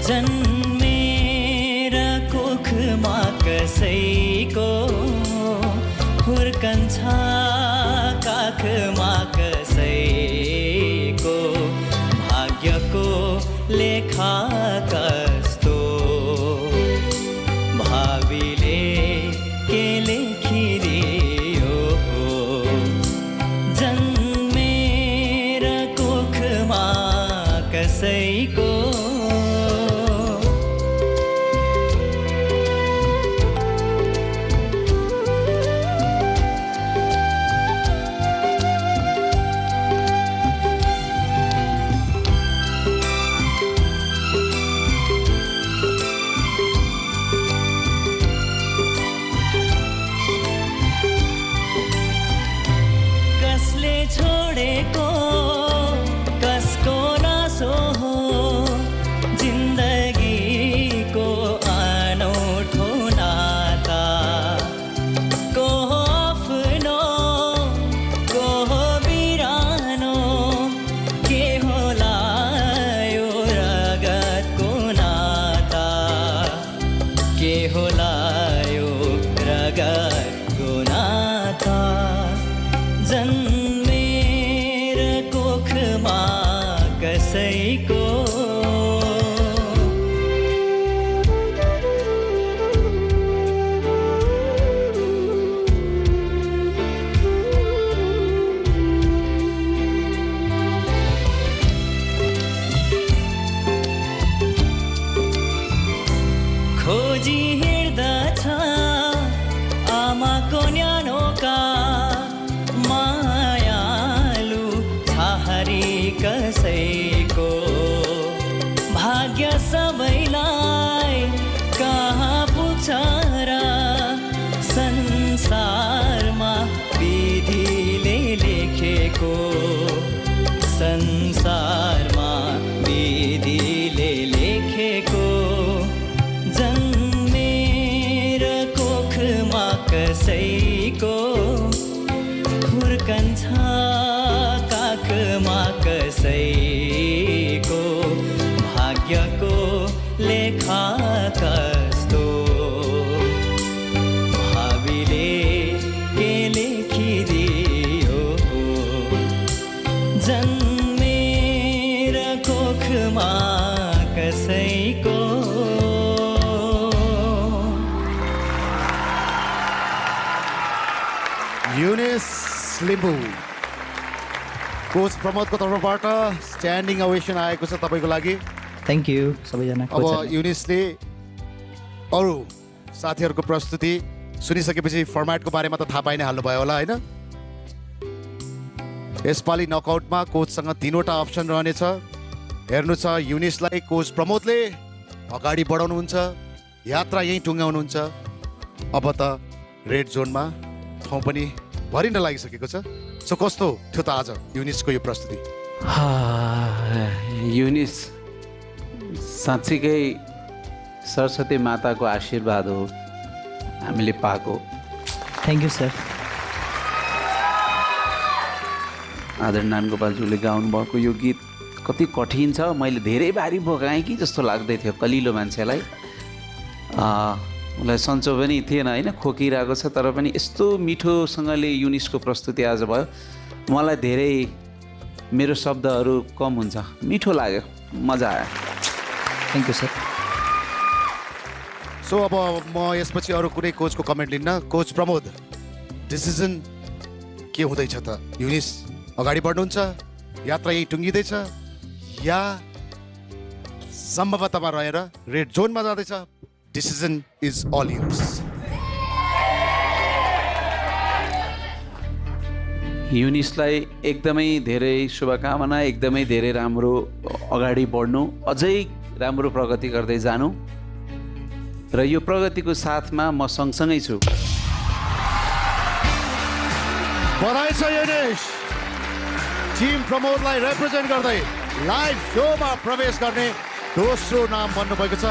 जन्मेर कोखमा कसैको हुर्कन्छ काखमा कसैको भाग्यको लेखा कस्तो भावीले के लेखिदियो जन्मेर कोखमा कसैको छोडेको कसको नासो हो जिन्दगीको अनौठो नाता को हो आफ्नो को हो बिरानो के होला यो रगतको नाता के होला यो रगतको नाता जन्मेर कोखमा कसैको खोजी हिँड्दछ आमाको न्यानोका मायालु छाहरी कसैको भाग्य सबैलाई कहाँ पुग्छ र संसारमा विधिले लेखेको संसारमा विधिले लेखेको जन्मेर कोखमा कसैको हुर्कन्छ काखमा कसैको भाग्यको लेखा कस्तो भावीले के लेखिदियो जन्मेर कोखमा कसैको युनिस लिम्बू कोच प्रमोदको तर्फबाट स्ट्यान्डिङ ओभेसन आएको छ तपाईँको लागि। थ्याङ्क यू सबैजना। अब युनिसले अरू साथीहरूको प्रस्तुति सुनिसकेपछि फर्मेटको बारेमा त थाहा पाइ नै हाल्नुभयो होला होइन? यसपालि नकआउटमा कोचसँग 3वटा अप्सन रहनेछ। हेर्नु छ युनिसलाई कोच प्रमोदले अगाडि बढाउनुहुन्छ, यात्रा यहीँ टुङ्गाउनुहुन्छ। अब त रेड जोनमा ठाउँ पनि भरिन लागिसकेको छ। सो कस्तो थियो त आज युनिसको यो प्रस्तुति? युनिस साँच्चीकै सरस्वती माताको आशीर्वाद हो हामीले पाएको। Thank you sir. आदरणीय नारायणगोपालज्यूले गाउनु भएको यो गीत कति कठिन छ। मैले धेरै भारी बोकाएँ कि जस्तो लाग्दै थियो कलिलो मान्छेलाई। उसलाई सन्चो पनि थिएन होइन, खोकिरहेको छ, तर पनि यस्तो मिठोसँगले युनिसको प्रस्तुति आज भयो। मलाई धेरै मेरो शब्दहरू कम हुन्छ, मिठो लाग्यो, मजा आयो। Thank you sir. सो अब म यसपछि अरू कुनै कोचको कमेन्ट लिन्न। कोच प्रमोद, डिसिजन के हुँदैछ त? युनिस अगाडि बढ्नुहुन्छ, यात्रा यही टुङ्गिँदैछ या सम्भवतमा रहेर रेड जोनमा जाँदैछ? Decision is all yours. युनिसलाई एकदमै धेरै शुभकामना, एकदमै धेरै राम्रो अगाडि बढ्नु, अझै राम्रो प्रगति गर्दै जानु र यो प्रगतिको साथमा म सँगसँगै छु। बधाई छ युनिस। टिम प्रमोदलाई रिप्रेजेन्ट गर्दै लाइभ सोमा प्रवेश गर्ने दोस्रो नाम बन्नुभएको छ।